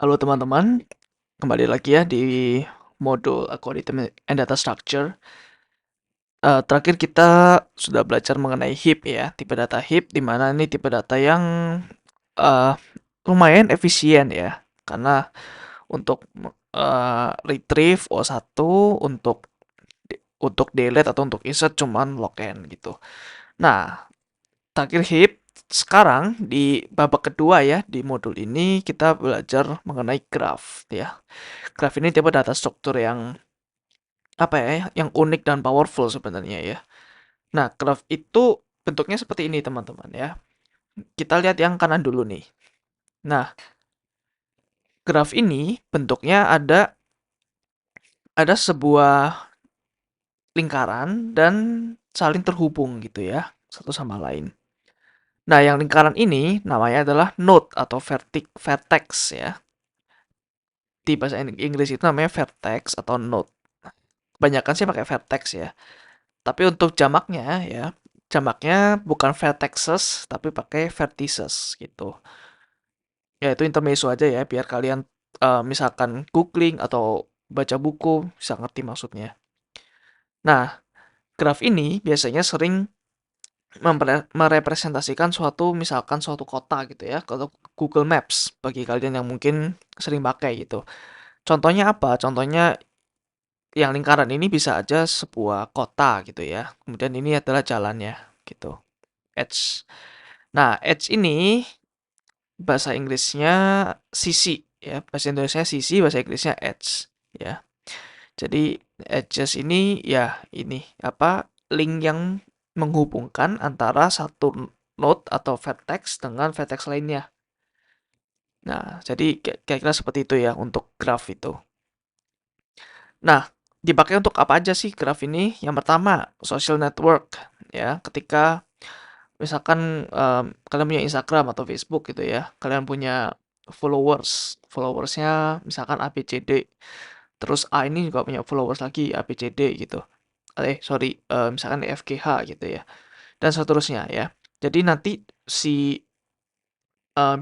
Halo teman-teman, kembali lagi ya di modul Algorithm and Data Structure. Terakhir kita sudah belajar mengenai heap ya, tipe data heap, di mana ini tipe data yang uh, lumayan efisien ya, karena untuk retrieve O1, untuk delete atau untuk insert cuman log n gitu. Nah, terakhir heap, sekarang di babak kedua ya, di modul ini kita belajar mengenai graph ya. Graph ini tipe data struktur yang apa ya, yang unik dan powerful sebenarnya ya. Nah, graph itu bentuknya seperti ini teman-teman ya. Kita lihat yang kanan dulu nih. Nah, graph ini bentuknya ada sebuah lingkaran dan saling terhubung gitu ya, satu sama lain. Nah, yang lingkaran ini namanya adalah node atau vertex ya. Di bahasa Inggris itu namanya vertex atau node. Kebanyakan sih pakai vertex ya. Tapi untuk jamaknya bukan vertexes, tapi pakai vertices gitu. Ya itu intermezzo aja ya, biar kalian misalkan googling atau baca buku bisa ngerti maksudnya. Nah, graph ini biasanya sering merepresentasikan misalkan suatu kota gitu ya, kalau Google Maps bagi kalian yang mungkin sering pakai gitu. Contohnya apa? Contohnya yang lingkaran ini bisa aja sebuah kota gitu ya. Kemudian ini adalah jalannya gitu. Edge. Nah, edge ini bahasa Inggrisnya sisi ya. Bahasa Indonesia sisi, bahasa Inggrisnya edge ya. Jadi edges ini ya ini apa link yang menghubungkan antara satu node atau vertex dengan vertex lainnya. Nah, jadi kira-kira seperti itu ya untuk graph itu. Nah, dipakai untuk apa aja sih graph ini? Yang pertama, social network ya. Ketika misalkan kalian punya Instagram atau Facebook gitu ya, kalian punya followersnya misalkan ABCD, terus A ini juga punya followers lagi ABCD gitu, sorry, misalkan FGH gitu ya, dan seterusnya ya. Jadi nanti si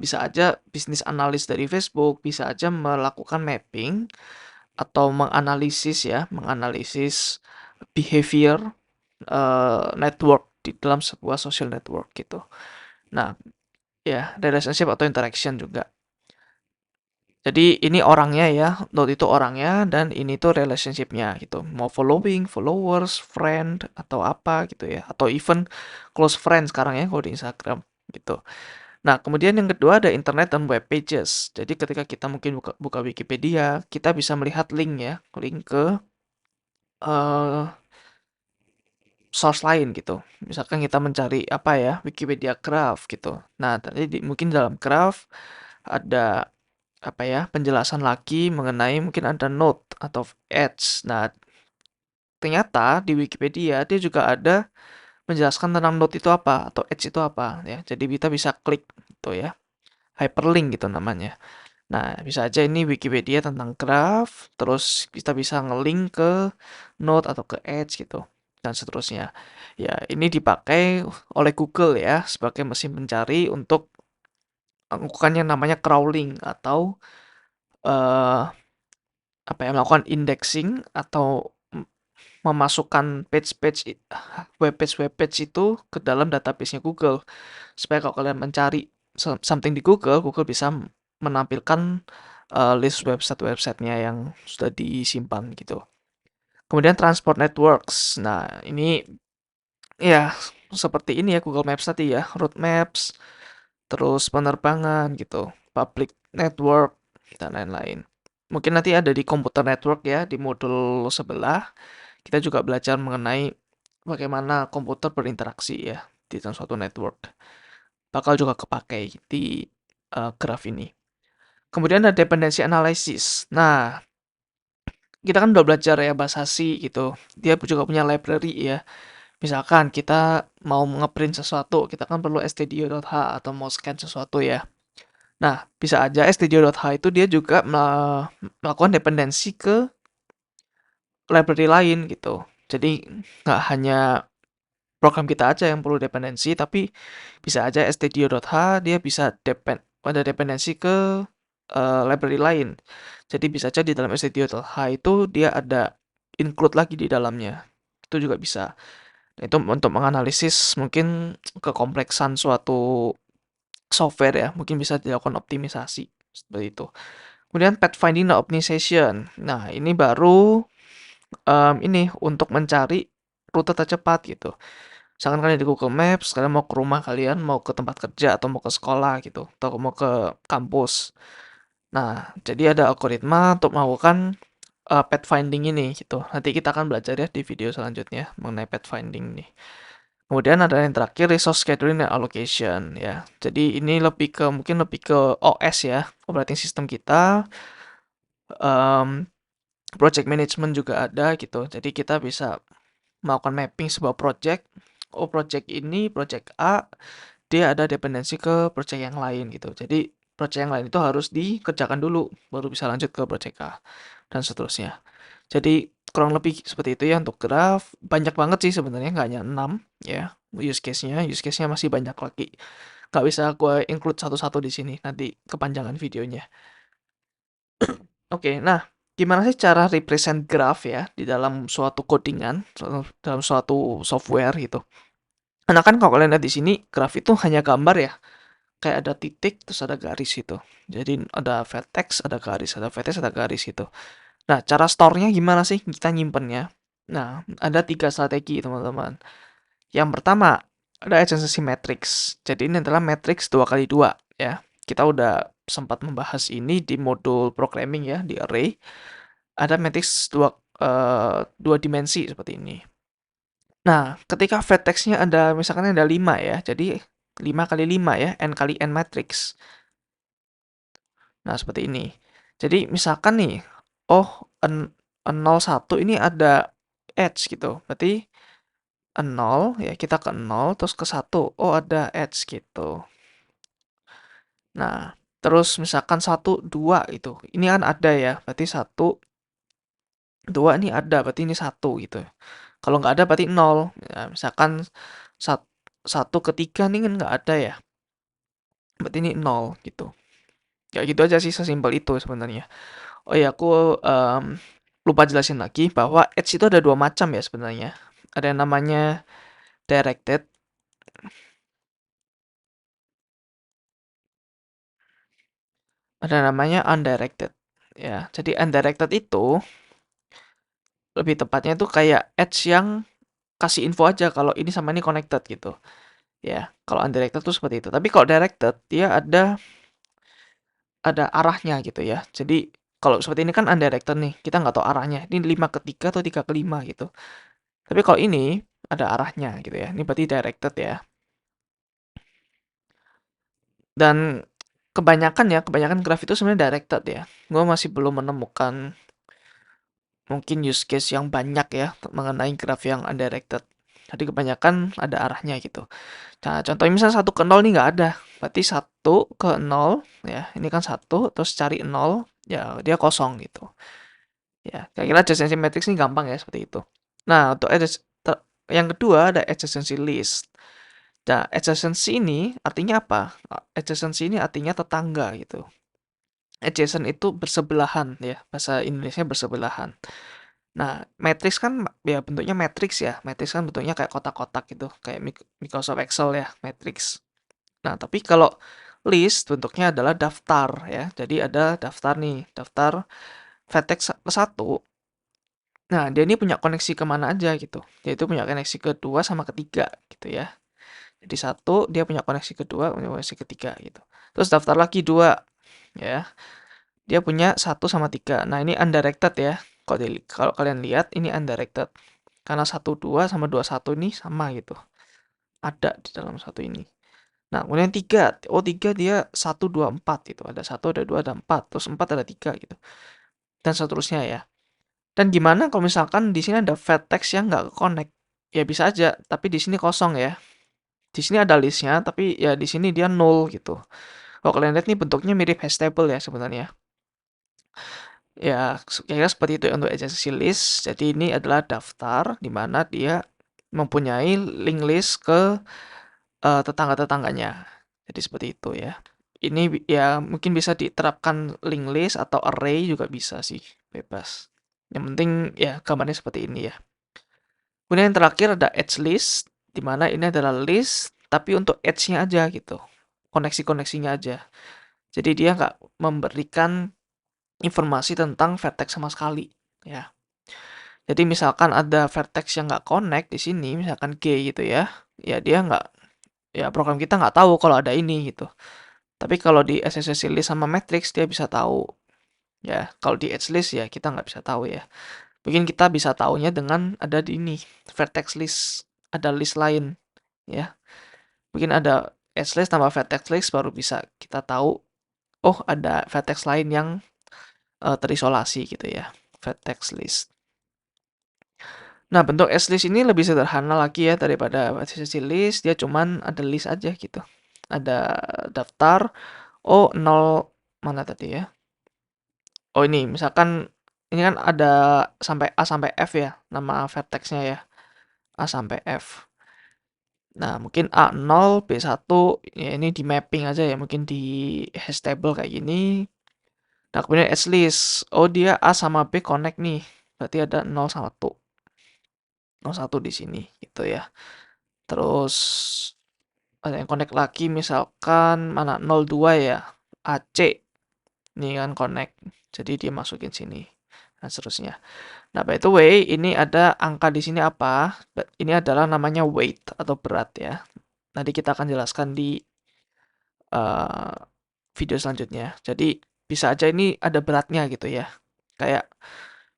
bisa aja bisnis analis dari Facebook bisa aja melakukan mapping atau menganalisis behavior network di dalam sebuah social network gitu. Nah, ya, relationship atau interaction juga. Jadi ini orangnya ya, node itu orangnya dan ini tuh relationship-nya gitu. Mau following, followers, friend atau apa gitu ya, atau even close friend sekarang ya kalau di Instagram gitu. Nah, kemudian yang kedua ada internet dan web pages. Jadi ketika kita mungkin buka Wikipedia, kita bisa melihat link ya, link ke uh, source lain gitu. Misalkan kita mencari apa ya, Wikipedia graph gitu. Nah, tadi mungkin dalam graph ada apa ya, penjelasan lagi mengenai mungkin ada node atau edge. Nah, ternyata di Wikipedia dia juga ada menjelaskan tentang node itu apa atau edge itu apa ya. Jadi kita bisa klik gitu ya. Hyperlink gitu namanya. Nah, bisa aja ini Wikipedia tentang graph, terus kita bisa ngelink ke node atau ke edge gitu dan seterusnya. Ya, ini dipakai oleh Google ya sebagai mesin pencari untuk melakukan yang namanya crawling atau eh, apa ya, melakukan indexing atau memasukkan web page itu ke dalam database-nya Google supaya kalau kalian mencari something di Google, Google bisa menampilkan list website-websitenya yang sudah disimpan gitu. Kemudian transport networks. Nah, ini ya seperti ini ya Google Maps tadi ya, route maps, terus penerbangan gitu, public network dan lain-lain. Mungkin nanti ada di komputer network ya di modul sebelah. Kita juga belajar mengenai bagaimana komputer berinteraksi ya di dalam suatu network. Bakal juga kepakai di graph ini. Kemudian ada dependency analysis. Nah, kita kan udah belajar ya bahasa C gitu. Dia juga punya library ya. Misalkan kita mau ngeprint sesuatu, kita kan perlu stdio.h atau mau scan sesuatu ya. Nah, bisa aja stdio.h itu dia juga melakukan dependensi ke library lain gitu. Jadi nggak hanya program kita aja yang perlu dependensi, tapi bisa aja stdio.h dia bisa ada dependensi ke library lain. Jadi bisa aja di dalam stdio.h itu dia ada include lagi di dalamnya. Itu juga bisa. Nah, itu untuk menganalisis mungkin kekompleksan suatu software ya, mungkin bisa dilakukan optimisasi seperti itu. Kemudian pathfinding dan optimization. Nah, ini baru ini untuk mencari rute tercepat gitu. Misalkan kalian di Google Maps, kalian mau ke rumah kalian, mau ke tempat kerja atau mau ke sekolah gitu, atau mau ke kampus. Nah, jadi ada algoritma untuk melakukan pathfinding ini gitu. Nanti kita akan belajar ya di video selanjutnya mengenai pathfinding nih. Kemudian ada yang terakhir resource scheduling dan allocation ya. Jadi ini mungkin lebih ke OS ya, operating system kita. Project management juga ada gitu. Jadi kita bisa melakukan mapping sebuah project. Oh, project ini, project A, dia ada dependensi ke project yang lain gitu. Jadi project yang lain itu harus dikerjakan dulu, baru bisa lanjut ke project A, dan seterusnya. Jadi kurang lebih seperti itu ya untuk graph. Banyak banget sih sebenarnya, nggak hanya 6 ya use case-nya. Use case-nya masih banyak lagi. Nggak bisa gue include satu-satu di sini, nanti kepanjangan videonya. Oke, nah gimana sih cara represent graph ya di dalam suatu codingan, dalam suatu software gitu. Nah kan kalau kalian lihat di sini, graph itu hanya gambar ya. Kayak ada titik, terus ada garis gitu. Jadi ada vertex, ada garis, ada vertex, ada garis gitu. Nah, cara store-nya gimana sih kita nyimpennya? Nah, ada 3 strategi teman-teman. Yang pertama, ada adjacency matrix. Jadi ini adalah matrix 2x2 ya. Kita udah sempat membahas ini di modul programming ya, di array. Ada matrix dua dimensi seperti ini. Nah, ketika vertex-nya ada misalkan ada 5 ya. Jadi 5 kali 5 ya, n kali n matrix. Nah, seperti ini. Jadi misalkan nih, oh, 01 ini ada edge gitu. Berarti 0 ya, kita ke 0 terus ke 1. Oh, ada edge gitu. Nah, terus misalkan 1 2 itu. Ini kan ada ya. Berarti 1 2 ini ada, berarti ini 1 gitu. Kalau nggak ada berarti 0. Ya, misalkan 1 ke 3 ini kan nggak ada ya. Berarti ini 0 gitu. Kayak gitu aja sih, sesimpel itu sebenarnya. Oh ya, aku lupa jelasin lagi bahwa edge itu ada 2 macam ya sebenarnya. Ada yang namanya directed. Ada yang namanya undirected. Ya, jadi undirected itu lebih tepatnya itu kayak edge yang kasih info aja kalau ini sama ini connected gitu. Ya, kalau undirected tuh seperti itu. Tapi kalau directed dia ada arahnya gitu ya. Jadi kalau seperti ini kan undirected nih, kita nggak tahu arahnya. Ini 5 ke 3 atau 3 ke 5 gitu. Tapi kalau ini ada arahnya gitu ya. Ini berarti directed ya. Dan kebanyakan graph itu sebenarnya directed ya. Gue masih belum menemukan mungkin use case yang banyak ya mengenai graph yang undirected. Jadi kebanyakan ada arahnya gitu. Nah, contohnya misalnya 1 ke 0 nih nggak ada. Berarti 1 ke 0 ya. Ini kan 1 terus cari 0 ya dia kosong gitu. Ya, kira-kira adjacency matrix ini gampang ya seperti itu. Nah, untuk yang kedua ada adjacency list. Nah, adjacency ini artinya apa? Adjacency ini artinya tetangga gitu. Adjacent itu bersebelahan ya, bahasa Indonesia bersebelahan. Nah, matrix kan ya bentuknya matrix ya. Matrix kan bentuknya kayak kotak-kotak gitu, kayak Microsoft Excel ya, matrix. Nah, tapi kalau list bentuknya adalah daftar ya. Jadi ada daftar nih, daftar vertex ke 1. Nah, dia ini punya koneksi kemana aja gitu. Dia itu punya koneksi kedua sama ketiga gitu ya. Jadi 1 dia punya koneksi kedua, punya koneksi ketiga gitu. Terus daftar lagi 2 ya. Dia punya 1 sama 3. Nah, ini undirected ya. Kalau kalian lihat ini undirected. Karena 1 2 sama 2 1 ini sama gitu. Ada di dalam satu ini. Nah, kemudian 3. Oh, 3 dia 1 2 4 gitu. Ada 1, ada 2, ada 4. Terus 4 ada 3 gitu. Dan seterusnya ya. Dan gimana kalau misalkan di sini ada vertex yang nggak connect? Ya bisa aja, tapi di sini kosong ya. Di sini ada listnya, tapi ya di sini dia null gitu. Kalau kalian lihat nih bentuknya mirip hash table ya sebenarnya. Ya, kira-kira seperti itu ya untuk adjacency list. Jadi ini adalah daftar di mana dia mempunyai link list ke tetangga-tetangganya. Jadi seperti itu ya. ini ya mungkin bisa diterapkan linked list atau array juga bisa sih, bebas. Yang penting ya gambarnya seperti ini ya. Kemudian yang terakhir ada edge list, di mana ini adalah list tapi untuk edge-nya aja gitu, koneksi-koneksinya aja. Jadi dia nggak memberikan informasi tentang vertex sama sekali ya. Jadi misalkan ada vertex yang nggak connect di sini, misalkan G gitu ya dia nggak, ya program kita nggak tahu kalau ada ini gitu. Tapi kalau di SSC list sama matrix dia bisa tahu ya. Kalau di edge list ya kita nggak bisa tahu ya. Mungkin kita bisa tahunya dengan ada di ini vertex list, ada list lain ya. Mungkin ada edge list tambah vertex list baru bisa kita tahu oh ada vertex lain yang terisolasi gitu ya, vertex list. Nah, bentuk edge list ini lebih sederhana lagi ya daripada SSC list, dia cuman ada list aja gitu. Ada daftar, oh 0 mana tadi ya? Oh ini, misalkan ini kan ada sampai A sampai F ya, nama vertexnya ya. A sampai F. Nah, mungkin A0, B1, ya ini di mapping aja ya, mungkin di hash table kayak gini. Nah, kemudian edge list. Oh, dia A sama B connect nih. Berarti ada 0 sama 1. 01 di sini gitu ya. Terus ada yang connect lagi misalkan mana 02 ya. AC. Ini kan connect. Jadi dia masukin sini. Dan seterusnya. Nah, by the way, ini ada angka di sini apa? Ini adalah namanya weight atau berat ya. Nanti kita akan jelaskan di uh, video selanjutnya. Jadi bisa aja ini ada beratnya gitu ya. Kayak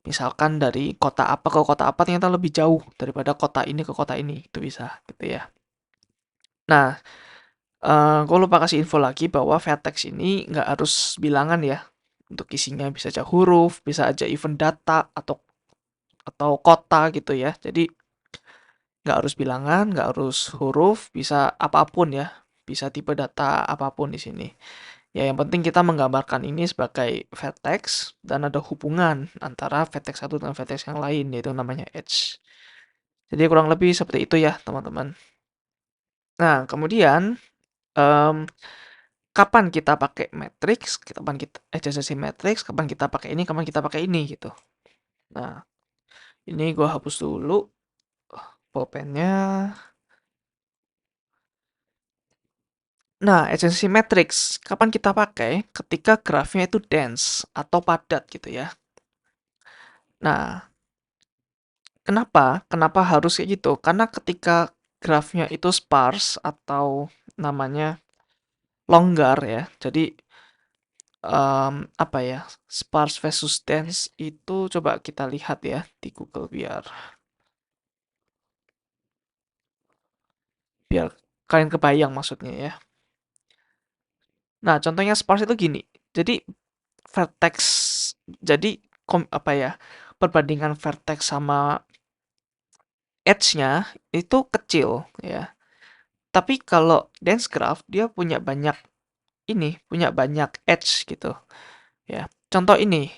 misalkan dari kota apa ke kota apa ternyata lebih jauh daripada kota ini ke kota ini. Itu bisa gitu ya. Nah, gue lupa kasih info lagi bahwa vertex ini nggak harus bilangan ya. Untuk isinya bisa aja huruf, bisa aja event data atau kota gitu ya. Jadi nggak harus bilangan, nggak harus huruf, bisa apapun ya. Bisa tipe data apapun di sini. Ya, yang penting kita menggambarkan ini sebagai vertex dan ada hubungan antara vertex satu dengan vertex yang lain, yaitu namanya edge. Jadi kurang lebih seperti itu ya, teman-teman. Nah, kemudian em, kapan kita pakai matrix, kapan kita adjacency matrix, kapan kita pakai ini, kapan kita pakai ini gitu. Nah, ini gue hapus dulu pulpennya. Nah, adjacency matrix kapan kita pakai? Ketika grafnya itu dense atau padat gitu ya. Nah, kenapa? Kenapa harus kayak gitu? Karena ketika grafnya itu sparse atau namanya longgar ya. Jadi apa ya? Sparse versus dense itu coba kita lihat ya di Google biar kalian kebayang maksudnya ya. Nah, contohnya sparse itu gini. Jadi vertex jadi apa ya? Perbandingan vertex sama edge-nya itu kecil ya. Tapi kalau dense graph dia punya banyak punya banyak edge gitu ya. Contoh ini,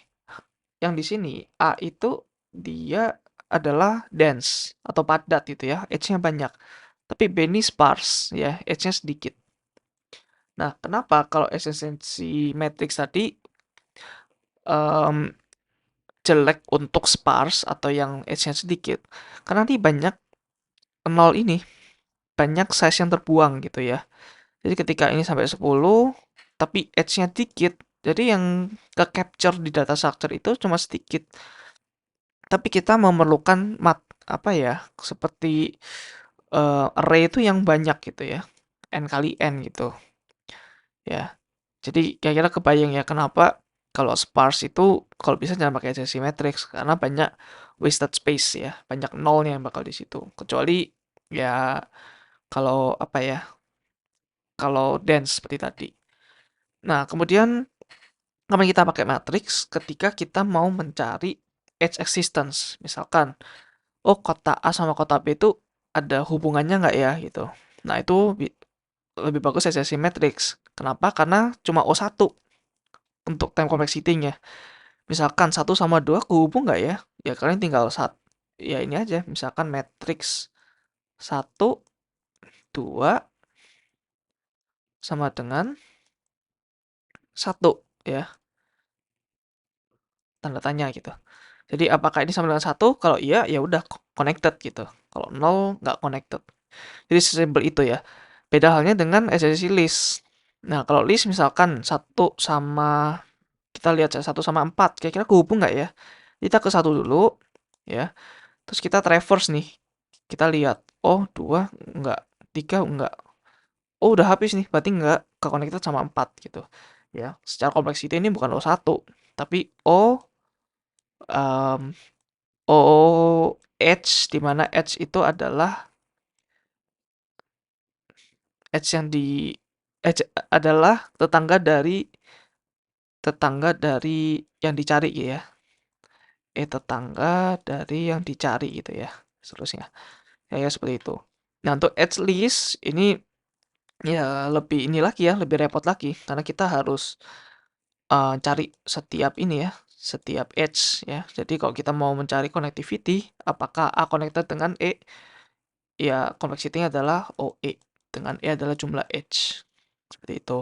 yang di sini A itu dia adalah dense atau padat gitu ya, edge-nya banyak. Tapi B ini sparse ya, edge-nya sedikit. Nah, kenapa kalau efisiensi matrix tadi um, jelek untuk sparse atau yang edge-nya sedikit? Karena nanti banyak nol ini, banyak size yang terbuang gitu ya. Jadi ketika ini sampai 10, tapi edge-nya dikit, jadi yang ke-capture di data structure itu cuma sedikit. Tapi kita memerlukan apa ya, seperti array itu yang banyak gitu ya. N kali N gitu. Ya. Jadi kira-kira kebayang ya kenapa kalau sparse itu kalau bisa jangan pakai adjacency matrix karena banyak wasted space ya, banyak nolnya yang bakal di situ. Kecuali ya kalau apa ya, kalau dense seperti tadi. Nah, kemudian kapan kita pakai matrix? Ketika kita mau mencari edge existence. Misalkan, oh kota A sama kota B itu ada hubungannya nggak ya gitu. Nah, itu lebih bagus adjacency matrix. Kenapa? Karena cuma O1 untuk time complexity-nya. Misalkan 1 sama 2 kehubung nggak ya? Ya kalian tinggal ya ini aja. Misalkan matrix 1, 2 sama dengan 1 ya, tanda tanya gitu. Jadi apakah ini sama dengan 1? Kalau iya, ya udah connected gitu. Kalau 0 nggak connected. Jadi sesimpel itu ya. Beda halnya dengan SSC list. Nah, kalau list misalkan 1 sama kita lihat ya 1 sama 4, kira-kira kehubung nggak ya? Kita ke 1 dulu ya. Terus kita traverse nih. Kita lihat, oh 2 enggak, 3 enggak. Oh udah habis nih, berarti enggak ke-connected sama 4 gitu. Ya, secara complexity ini bukan O1, tapi um, edge, di mana edge itu adalah edge yang di edge adalah tetangga dari yang dicari gitu ya. Tetangga dari yang dicari gitu ya. Seterusnya. Ya seperti itu. Nah, untuk edge list ini ya lebih ini lagi ya, lebih repot lagi karena kita harus cari setiap ini ya, setiap edge ya. Jadi kalau kita mau mencari connectivity, apakah A connected dengan E? Ya, complexity-nya adalah OE, dengan E adalah jumlah edge. Seperti itu.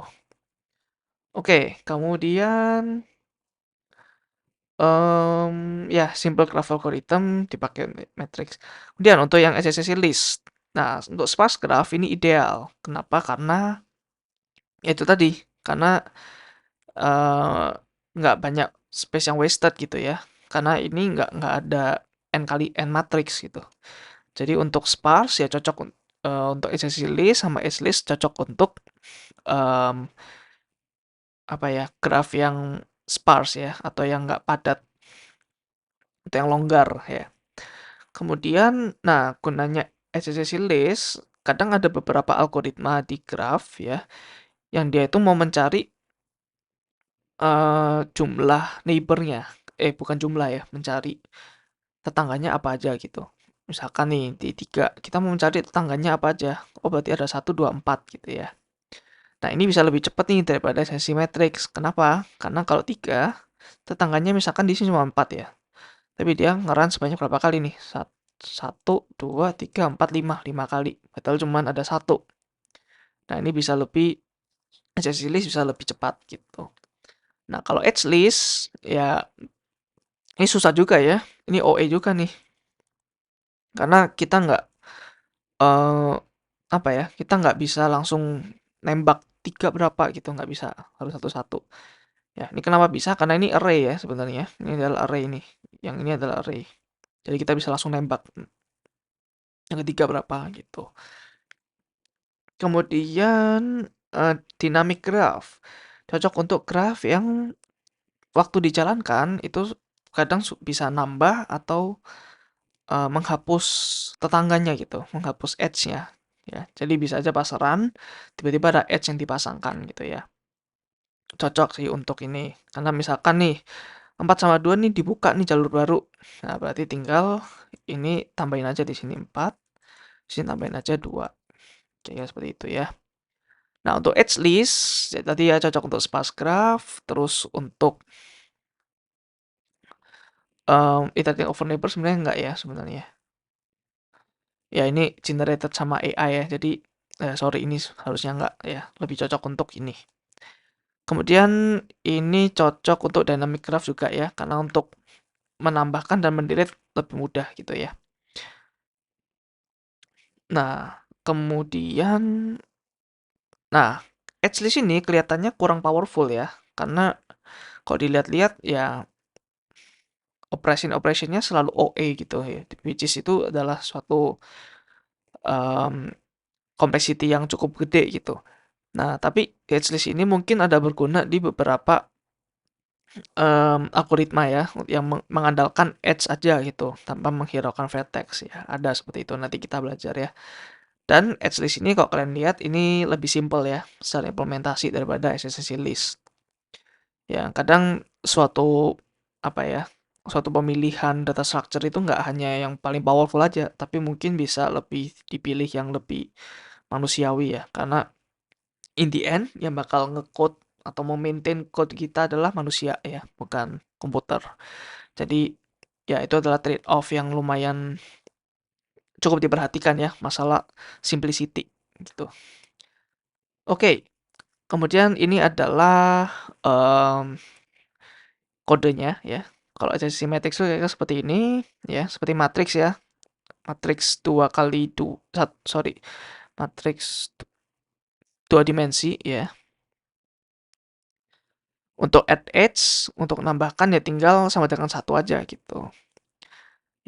Oke, kemudian ya simple graph algorithm dipakai matrix. Kemudian untuk yang SSC list. Nah, untuk sparse graph ini ideal. Kenapa? Karena ya itu tadi, karena eh, nggak banyak space yang wasted gitu ya. Karena ini nggak ada n kali n matrix gitu. Jadi untuk sparse ya cocok untuk SSC list sama S list cocok untuk em, apa ya, graph yang sparse ya atau yang nggak padat atau yang longgar ya. Kemudian, nah gunanya SSC list kadang ada beberapa algoritma di graph ya yang dia itu mau mencari jumlah neighbornya, bukan jumlah ya, mencari tetangganya apa aja gitu. Misalkan nih di 3 kita mau mencari tetangganya apa aja. Oh berarti ada 1, 2, 4 gitu ya. Nah ini bisa lebih cepat nih daripada sesi matrix. Kenapa? Karena kalau 3 tetangganya misalkan di sini cuma 4 ya. Tapi dia ngeran sebanyak berapa kali nih? 1, 2, 3, 4, 5. 5 kali. Padahal cuma ada 1. Nah ini bisa lebih, sesi list bisa lebih cepat gitu. Nah kalau edge list, ya ini susah juga ya. Ini OE juga nih. Karena kita nggak, apa ya, kita nggak bisa langsung nembak 3 berapa gitu, nggak bisa. Harus satu-satu. Ya, ini kenapa bisa? Karena ini array ya sebenarnya. Ini adalah array nih. Yang ini adalah array. Jadi kita bisa langsung nembak yang ketiga berapa gitu. Kemudian dynamic graph. Cocok untuk graph yang waktu dijalankan itu kadang bisa nambah atau menghapus tetangganya gitu, menghapus edge-nya ya. Jadi bisa aja pas run tiba-tiba ada edge yang dipasangkan gitu ya. Cocok sih untuk ini. Karena misalkan nih 4 sama 2 nih dibuka nih jalur baru. Nah, berarti tinggal ini tambahin aja di sini 4, di sini tambahin aja 2. Kayak seperti itu ya. Nah, untuk edge list ya tadi ya cocok untuk sparse graph, terus untuk iterating over neighbor sebenarnya enggak ya sebenarnya. Ya ini generated sama AI ya. Jadi sorry ini harusnya enggak ya. Lebih cocok untuk ini. Kemudian ini cocok untuk dynamic graph juga ya, karena untuk menambahkan dan mendelete lebih mudah gitu ya. Nah, kemudian edge list ini kelihatannya kurang powerful ya, karena kalau dilihat-lihat ya operation-operationnya selalu OA gitu ya, which is itu adalah suatu um, complexity yang cukup gede gitu. Nah, tapi edge list ini mungkin ada berguna di beberapa algoritma ya, yang mengandalkan edge aja gitu, tanpa menghiraukan vertex ya. Ada seperti itu, nanti kita belajar ya. Dan edge list ini kalau kalian lihat ini lebih simple ya, secara implementasi daripada SSC list. Ya, kadang suatu apa ya, suatu pemilihan data structure itu nggak hanya yang paling powerful aja, tapi mungkin bisa lebih dipilih yang lebih manusiawi ya. Karena in the end yang bakal nge-code atau memaintain code kita adalah manusia ya, bukan komputer. Jadi ya itu adalah trade off yang lumayan cukup diperhatikan ya, masalah simplicity gitu. Oke, Kemudian ini adalah kodenya ya. Kalau HCC matrix itu kayak seperti ini ya, seperti matriks ya. Matriks 2 kali 2, sorry, matriks 2 dimensi ya. Untuk add edge, untuk menambahkan ya tinggal sama dengan satu aja gitu.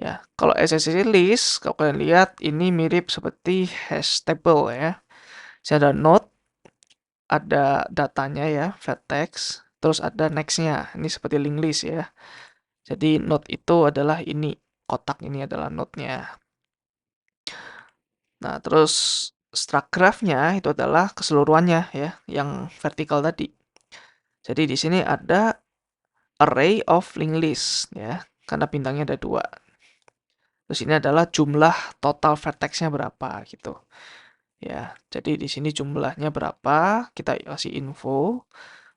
Ya, kalau SSC list, kalau kalian lihat ini mirip seperti hash table ya. Jadi ada node, ada datanya ya, vertex, terus ada next-nya. Ini seperti linked list ya. Jadi node itu adalah ini, kotak ini adalah node-nya. Nah, terus struct graph-nya itu adalah keseluruhannya ya, yang vertikal tadi. Jadi di sini ada array of linked list ya, karena bintangnya ada 2. Terus ini adalah jumlah total vertex-nya berapa gitu. Ya, jadi di sini jumlahnya berapa, kita kasih info.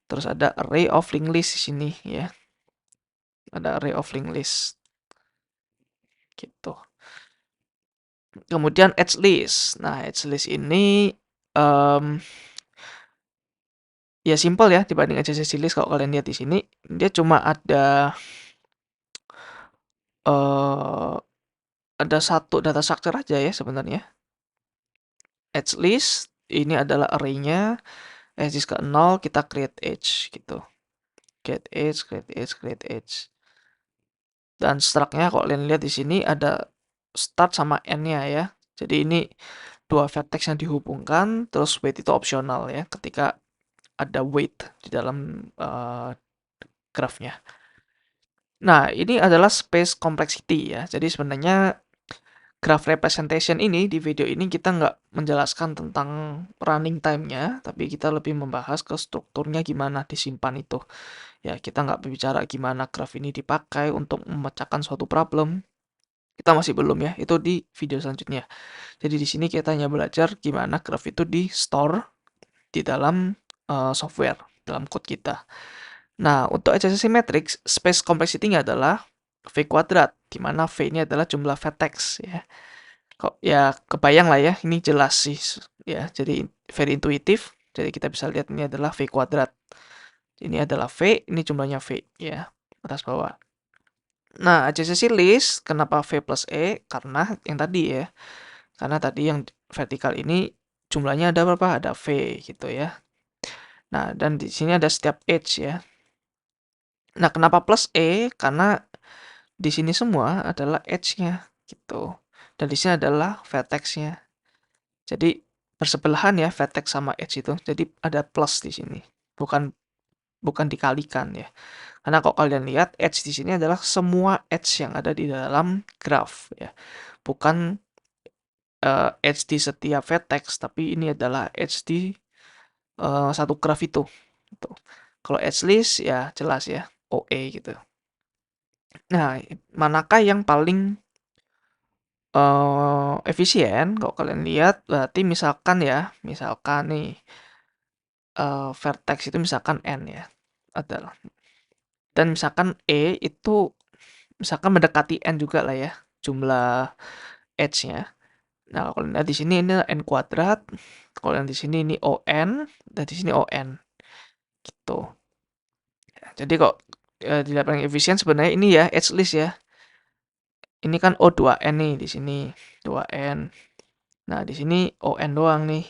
Terus ada array of linked list di sini ya. Ada array of linked list. Gitu. Kemudian edge list. Nah, edge list ini ya simple ya dibanding HCC list. Kalau kalian lihat di sini, dia cuma ada satu data structure aja ya sebenarnya. Edge list ini adalah array-nya. Edge ke 0, kita create edge gitu. Create edge, create edge, create edge. Dan struct-nya kalau kalian lihat di sini ada start sama end-nya ya. Jadi ini dua vertex yang dihubungkan, terus weight itu opsional ya ketika ada weight di dalam graph-nya. Nah, ini adalah space complexity ya. Jadi sebenarnya graph representation ini di video ini kita nggak menjelaskan tentang running time-nya, tapi kita lebih membahas ke strukturnya gimana disimpan itu. Ya, kita nggak berbicara gimana graph ini dipakai untuk memecahkan suatu problem. Kita masih belum ya, itu di video selanjutnya. Jadi di sini kita hanya belajar gimana graph itu di store di dalam software, dalam code kita. Nah, untuk HCC matrix, space complexity-nya adalah V kuadrat, di mana V ini adalah jumlah vertex ya. Kok ya kebayang lah ya, ini jelas sih ya. Jadi very intuitive. Jadi kita bisa lihat ini adalah V kuadrat. Ini adalah V, ini jumlahnya V ya, atas bawah. Nah, HCC list kenapa V plus E? Karena yang tadi ya. Karena tadi yang vertikal ini jumlahnya ada berapa? Ada V gitu ya. Nah, dan di sini ada setiap edge ya. Nah, kenapa plus E? Karena di sini semua adalah edge-nya gitu. Dan di sini adalah vertex-nya. Jadi bersebelahan ya vertex sama edge itu. Jadi ada plus di sini. Bukan dikalikan ya. Karena kalau kalian lihat edge di sini adalah semua edge yang ada di dalam graph ya. Bukan edge di setiap vertex, tapi ini adalah edge di satu graph itu. Gitu. Kalau edge list ya jelas ya OE gitu. Nah, manakah yang paling efisien? Kalau kalian lihat berarti misalkan nih vertex itu misalkan n ya adalah, dan misalkan e itu misalkan mendekati n juga lah ya jumlah edge-nya. Nah, kalau lihat di sini ini n kuadrat, kalau yang di sini ini on, dan di sini on gitu. Jadi kok dilihat paling efisien sebenarnya ini ya edge list ya. Ini kan O2N nih di sini 2N. Nah, di sini ON doang nih.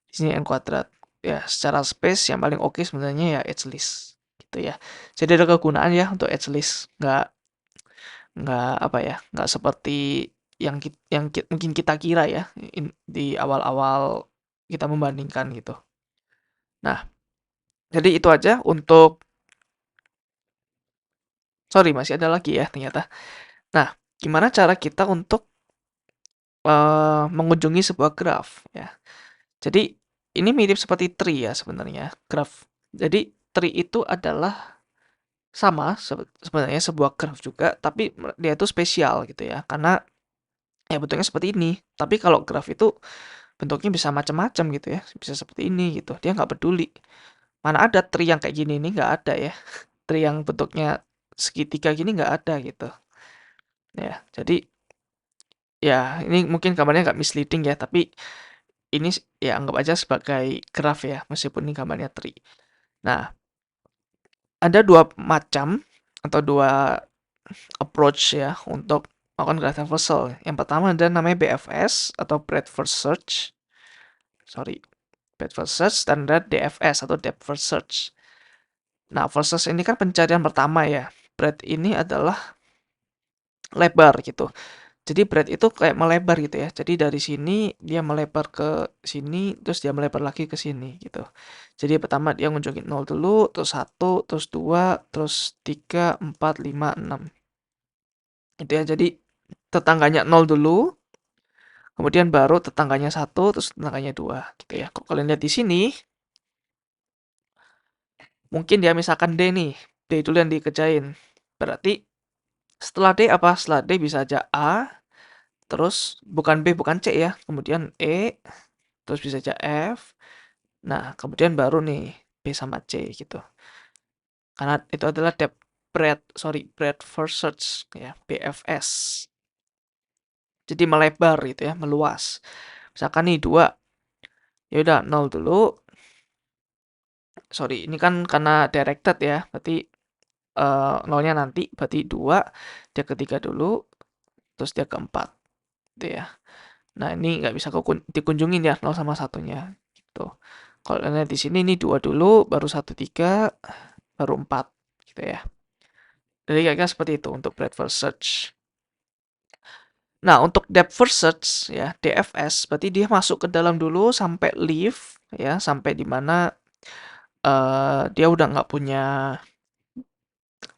Di sini N kuadrat. Ya, secara space yang paling oke sebenarnya ya edge list gitu ya. Jadi ada kegunaan ya untuk edge list. Nggak apa ya, nggak seperti yang mungkin kita kira ya di awal-awal kita membandingkan gitu. Nah, jadi itu aja untuk sorry masih ada lagi ya ternyata. Nah, gimana cara kita untuk mengunjungi sebuah graph ya. Jadi ini mirip seperti tree ya sebenarnya, graph. Jadi tree itu adalah sama sebenarnya sebuah graph juga, tapi dia itu spesial gitu ya. Karena ya bentuknya seperti ini. Tapi kalau graph itu bentuknya bisa macam-macam gitu ya. Bisa seperti ini gitu. Dia nggak peduli. Mana ada tree yang kayak gini, ini nggak ada ya. Tree yang bentuknya segitiga gini nggak ada gitu. Ya, jadi ya ini mungkin gambarnya nggak misleading ya, tapi ini ya anggap aja sebagai graph ya, meskipun ini gambarnya tree. Nah, ada dua macam atau dua approach ya untuk melakukan graph traversal. Yang pertama ada namanya BFS atau breadth first search. Sorry, breadth first search, dan ada DFS atau depth first search. Nah, first search ini kan pencarian pertama ya. Breadth ini adalah lebar gitu. Jadi breadth itu kayak melebar gitu ya. Jadi dari sini dia melebar ke sini, terus dia melebar lagi ke sini gitu. Jadi pertama dia ngunjungin 0 dulu, terus 1, terus 2, terus 3, 4, 5, 6. Gitu ya. Jadi tetangganya 0 dulu, kemudian baru tetangganya 1, terus tetangganya 2 gitu ya. Kalau kalian lihat di sini, mungkin dia misalkan D nih. D dulu yang dikerjain. Berarti setelah D apa? Setelah D bisa aja A, terus bukan B, bukan C ya. Kemudian E, terus bisa aja F. Nah, kemudian baru nih B sama C gitu. Karena itu adalah breadth first search ya, BFS. Jadi melebar gitu ya, meluas. Misalkan nih 2, ya udah 0 dulu. Sorry, ini kan karena directed ya, berarti nolnya nanti, berarti 2, dia ketiga dulu, terus dia keempat gitu ya. Nah, ini nggak bisa dikunjungin ya 0 sama satunya gitu. Kalau lihat di sini ini 2 dulu, baru 1, 3, baru 4 gitu ya. Jadi kayaknya seperti itu untuk breadth first search. Nah, untuk depth first search ya, DFS, berarti dia masuk ke dalam dulu sampai leave ya, sampai di mana dia udah nggak punya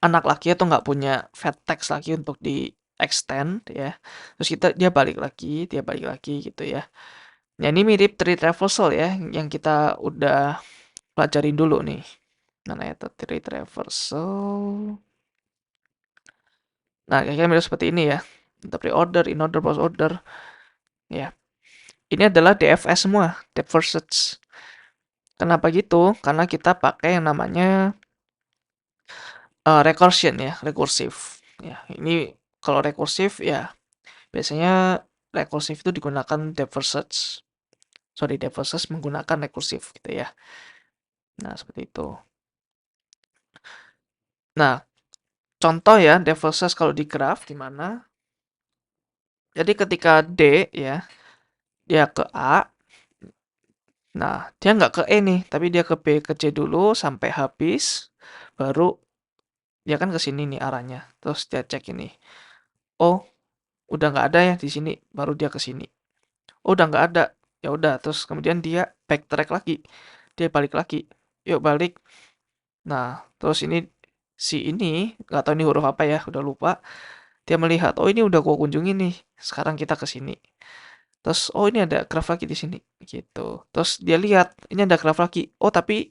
anak lagi atau nggak punya vertex lagi untuk di extend ya. Terus dia balik lagi gitu ya. Nah, ini mirip tree traversal ya, yang kita udah pelajarin dulu nih. Mana ya tree traversal? Nah, kayaknya mirip seperti ini ya. Pre-order, in-order, post-order. Ya. Ini adalah DFS semua, depth first search. Kenapa gitu? Karena kita pakai yang namanya recursion ya, rekursif. Ya, ini kalau rekursif ya biasanya rekursif itu digunakan depth first search. Sorry, depth first search menggunakan rekursif gitu ya. Nah, seperti itu. Nah, contoh ya depth first search kalau di graph di mana? Jadi ketika D ya, dia ke A. Nah, dia nggak ke E nih, tapi dia ke B, ke C dulu sampai habis, baru dia kan ke sini nih arahnya. Terus dia cek ini. Oh, udah nggak ada ya di sini, baru dia ke sini. Oh, udah nggak ada. Ya udah, terus kemudian dia backtrack lagi. Dia balik lagi. Yuk balik. Nah, terus ini nggak tahu ini huruf apa ya, udah lupa. Dia melihat, oh ini udah gua kunjungi nih. Sekarang kita ke sini. Terus oh ini ada graf lagi di sini gitu. Terus dia lihat, ini ada graf lagi. Oh, tapi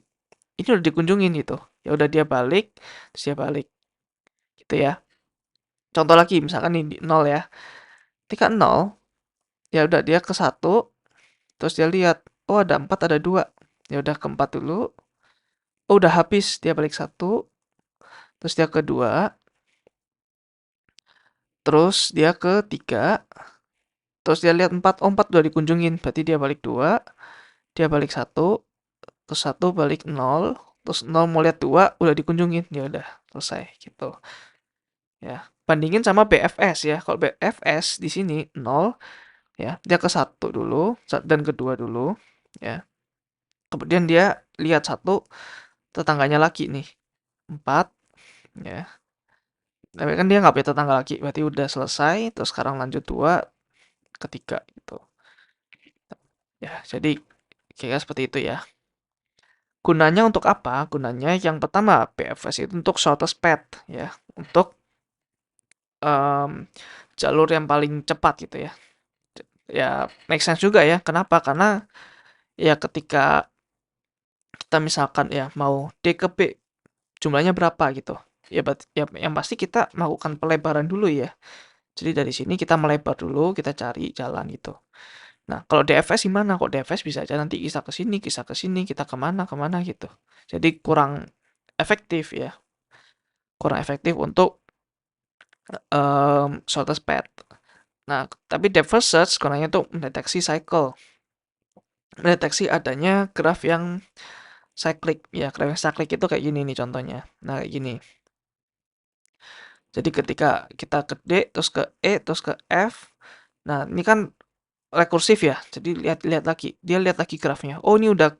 ini udah dikunjungin gitu. Ya udah dia balik, terus dia balik. Gitu ya. Contoh lagi misalkan nih di 0 ya. Ketika 0, ya udah dia ke 1, terus dia lihat, oh ada 4, ada 2. Ya udah ke 4 dulu. Oh udah habis, dia balik 1. Terus dia ke 2. Terus dia ke 3. Terus dia lihat 4. Oh 4 udah dikunjungin. Berarti dia balik 2. Dia balik 1. Terus 1 balik 0. Terus 0 mau lihat 2 udah dikunjungin. Ya udah selesai gitu. Ya. Bandingin sama BFS ya. Kalau BFS di sini 0 ya. Dia ke 1 dulu dan kedua dulu ya. Kemudian dia lihat 1 tetangganya lagi nih. 4 ya. Tapi kan dia nggak punya tetangga lagi, berarti udah selesai. Terus sekarang lanjut 2, ketiga gitu. Ya, jadi kayak seperti itu ya. Gunanya untuk apa? Gunanya yang pertama BFS itu untuk shortest path ya, untuk jalur yang paling cepat gitu ya. Ya make sense juga ya. Kenapa? Karena ya ketika kita misalkan ya mau D ke B jumlahnya berapa gitu. Ya, ya yang pasti kita melakukan pelebaran dulu ya. Jadi dari sini kita melebar dulu, kita cari jalan gitu. Nah, kalau DFS gimana? Kok DFS bisa aja nanti kisah ke sini, kita kemana gitu. Jadi kurang efektif ya. Kurang efektif untuk shortest path. Nah, tapi depth first search gunanya tuh mendeteksi cycle. mendeteksi adanya graf yang cyclic. Ya, graf yang cyclic itu kayak gini nih contohnya. Nah, kayak gini. Jadi ketika kita ke D, terus ke E, terus ke F. Nah, ini kan rekursif ya. Jadi lihat lagi. Dia lihat lagi grafnya. Oh, ini udah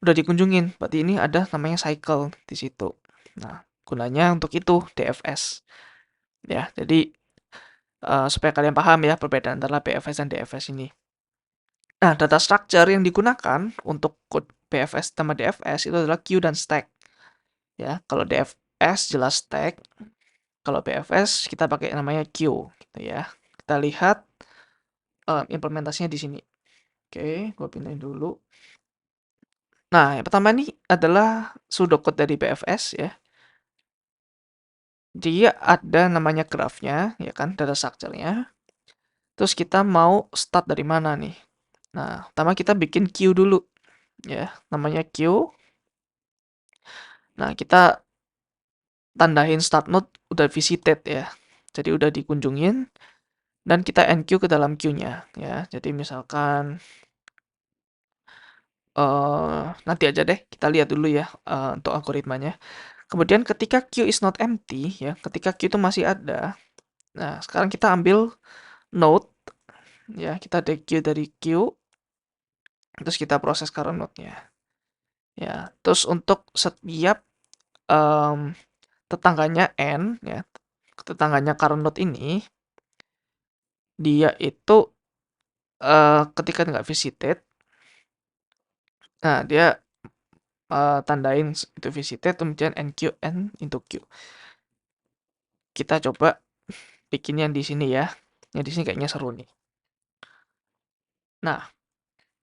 dikunjungin. Berarti ini ada namanya cycle di situ. Nah, gunanya untuk itu DFS. Ya, jadi supaya kalian paham ya perbedaan antara BFS dan DFS ini. Nah, data structure yang digunakan untuk code BFS sama DFS itu adalah queue dan stack. Ya, kalau DFS jelas stack, kalau BFS kita pakai namanya queue gitu ya. Kita lihat implementasinya di sini. Oke, gue pindahin dulu. Nah, yang pertama ini adalah pseudocode dari BFS ya. Dia ada namanya grafnya, ya kan, data structure-nya. Terus kita mau start dari mana nih? Nah, pertama kita bikin queue dulu, ya, namanya queue. Nah, kita tandain start node udah visited ya. Jadi udah dikunjungin dan kita enqueue ke dalam queue-nya ya. Jadi misalkan nanti aja deh kita lihat dulu ya untuk algoritmanya. Kemudian ketika queue is not empty ya, ketika queue itu masih ada. Nah, sekarang kita ambil node ya, kita dequeue dari queue terus kita proses current node-nya. Ya, terus untuk setiap tetangganya n ya, tetangganya current node ini dia itu ketika nggak visited, nah dia tandain itu visited, kemudian enqueue n into queue. Kita coba bikin yang di sini ya. Yang di sini kayaknya seru nih. Nah,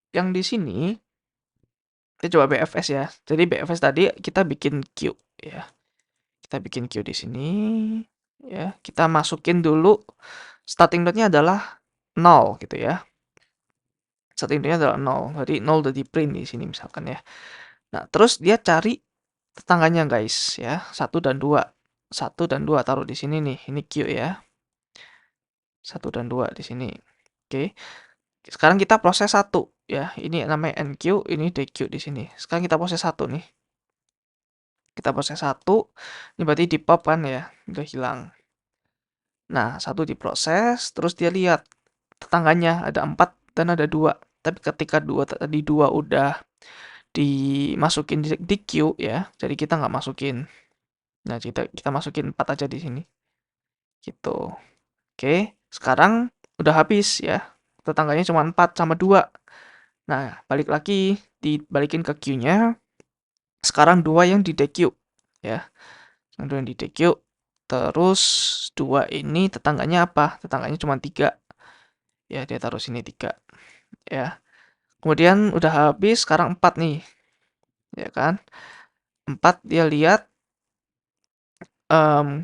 yang di sini kita coba BFS ya. Jadi BFS tadi kita bikin queue ya. Kita bikin queue di sini ya. Kita masukin dulu starting node-nya adalah 0 gitu ya. Starting node-nya adalah 0. Jadi 0 udah di print di sini misalkan ya. Nah, terus dia cari tetangganya guys ya. 1 dan 2. 1 dan 2 taruh di sini nih. Ini queue ya. 1 dan 2 di sini. Oke. Sekarang kita proses 1 ya. Ini namanya enqueue, ini dequeue di sini. Sekarang kita proses 1 nih. Kita proses 1. Ini berarti di pop kan ya. Udah hilang. Nah, 1 diproses, terus dia lihat tetangganya ada 4 dan ada 2. Tapi ketika tadi 2 udah dimasukin di queue ya. Jadi kita nggak masukin. Nah, kita masukin 4 aja di sini. Gitu. Oke, sekarang udah habis ya. Tetangganya cuma 4 sama 2. Nah, balik lagi, dibalikin ke queue-nya. Sekarang 2 yang di dequeue ya. Yang 2 yang di dequeue. Terus 2 ini tetangganya apa? Tetangganya cuma 3. Ya, dia taruh sini 3 ya. Kemudian udah habis, sekarang 4 nih. Ya kan? 4 dia lihat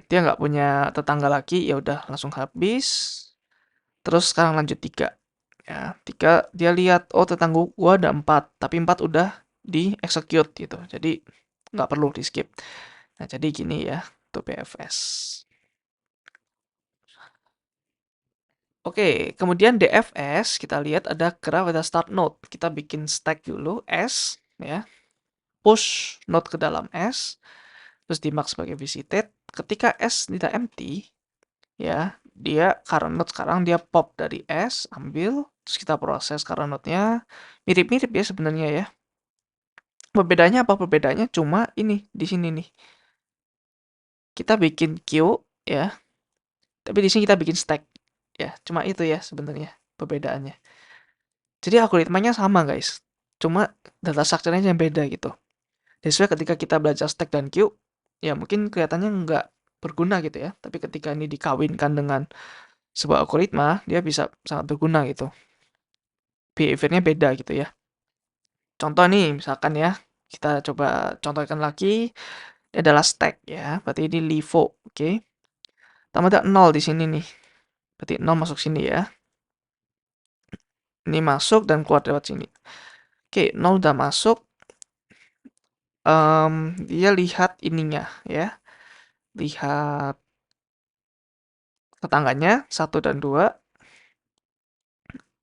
dia nggak punya tetangga lagi, ya udah langsung habis. Terus sekarang lanjut 3. Ya, 3 dia lihat, oh tetangga gua ada 4, tapi 4 udah di-execute gitu. Jadi nggak perlu di-skip. Nah, jadi gini ya untuk BFS. Oke, kemudian DFS kita lihat ada graph, ada start node. Kita bikin stack dulu S ya. Push node ke dalam S. Terus dimark sebagai visited. Ketika S tidak empty, ya dia current node sekarang dia pop dari S, ambil, terus kita proses current node-nya. Mirip-mirip ya sebenarnya ya. Perbedaannya apa? Perbedaannya cuma ini di sini nih. Kita bikin queue ya, tapi di sini kita bikin stack ya. Cuma itu ya sebenarnya perbedaannya. Jadi algoritmanya sama guys, cuma data structure-nya yang beda gitu. Jadi ketika kita belajar stack dan queue, ya mungkin kelihatannya nggak berguna gitu ya. Tapi ketika ini dikawinkan dengan sebuah algoritma, dia bisa sangat berguna gitu. Behavior-nya beda gitu ya. Contoh nih, misalkan ya, kita coba contohkan lagi. Ini adalah stack ya, berarti ini LIFO, oke. Pertama ada 0 di sini nih. Berarti 0 masuk sini ya. Ini masuk dan keluar lewat sini. Oke, 0 udah masuk. Dia lihat ininya ya. Lihat tetangganya 1 dan 2.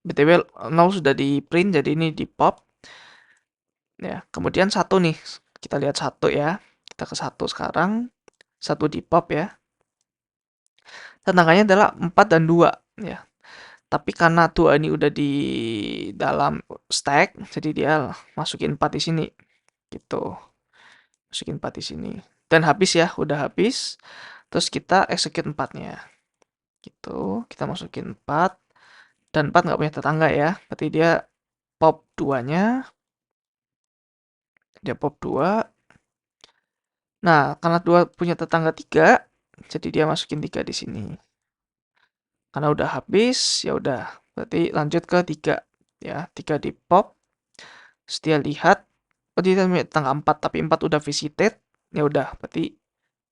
BTW 0 sudah di print, jadi ini di pop. Ya, kemudian 1 nih. Kita lihat 1 ya. Kita ke 1 sekarang. 1 di pop ya. Tantangannya adalah 4 dan 2 ya. Tapi karena 2 ini udah di dalam stack, jadi dia masukin 4 di sini. Gitu. Masukin 4 di sini. Dan habis ya, udah habis. Terus kita execute 4-nya. Gitu. Kita masukin 4. Dan 4 nggak punya tetangga ya. Berarti dia pop 2-nya. Dia pop 2. Nah, karena 2 punya tetangga 3, jadi dia masukin 3 di sini. Karena udah habis, ya udah. Berarti lanjut ke 3. Ya, 3 di pop. Terus dia lihat, oh dia punya tetangga 4, tapi 4 udah visited. Ya udah, berarti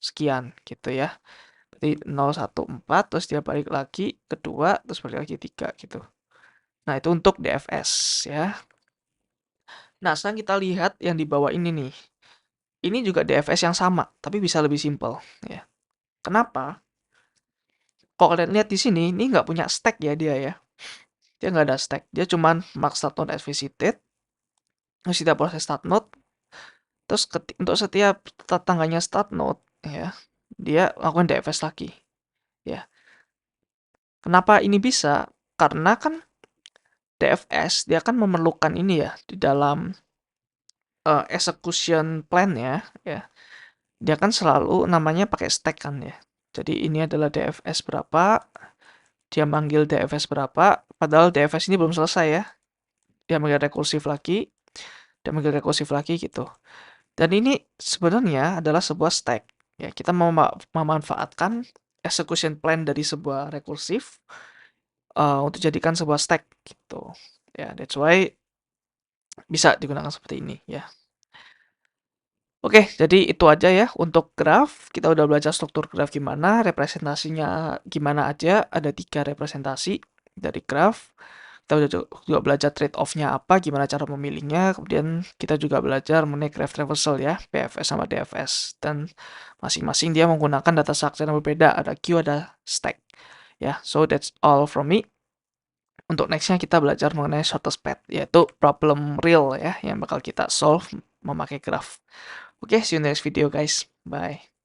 sekian gitu ya. Berarti 0, 1, 4, terus dia balik lagi ke 2, terus balik lagi 3 gitu. Nah, itu untuk DFS ya. Nah, sekarang kita lihat yang di bawah ini nih. Ini juga DFS yang sama, tapi bisa lebih simple ya. Kenapa? Kalau kalian lihat di sini, ini nggak punya stack ya dia ya. Dia nggak ada stack. Dia cuman mark start node as visited. Terus kita proses start node. Terus untuk setiap tetangganya start node ya, dia lakukan DFS lagi ya. Kenapa ini bisa? Karena kan DFS dia kan memerlukan ini ya di dalam execution plan ya. Dia kan selalu namanya pakai stack kan ya. Jadi ini adalah DFS berapa, dia manggil DFS berapa, padahal DFS ini belum selesai ya. Dia manggil rekursif lagi, dia manggil rekursif lagi gitu. Dan ini sebenarnya adalah sebuah stack. Ya, kita mau memanfaatkan execution plan dari sebuah rekursif untuk jadikan sebuah stack gitu. Ya, that's why bisa digunakan seperti ini ya. Oke, jadi itu aja ya untuk graf. Kita udah belajar struktur graf gimana, representasinya gimana aja. Ada 3 representasi dari graf. Kita udah juga belajar trade-off-nya apa, gimana cara memilihnya. Kemudian kita juga belajar mengenai graph traversal ya, PFS sama DFS. Dan masing-masing dia menggunakan data structure yang berbeda. Ada queue, ada stack. Ya, so that's all from me. Untuk nextnya kita belajar mengenai shortest path, yaitu problem real ya, yang bakal kita solve memakai graph. Oke, see you next video guys. Bye.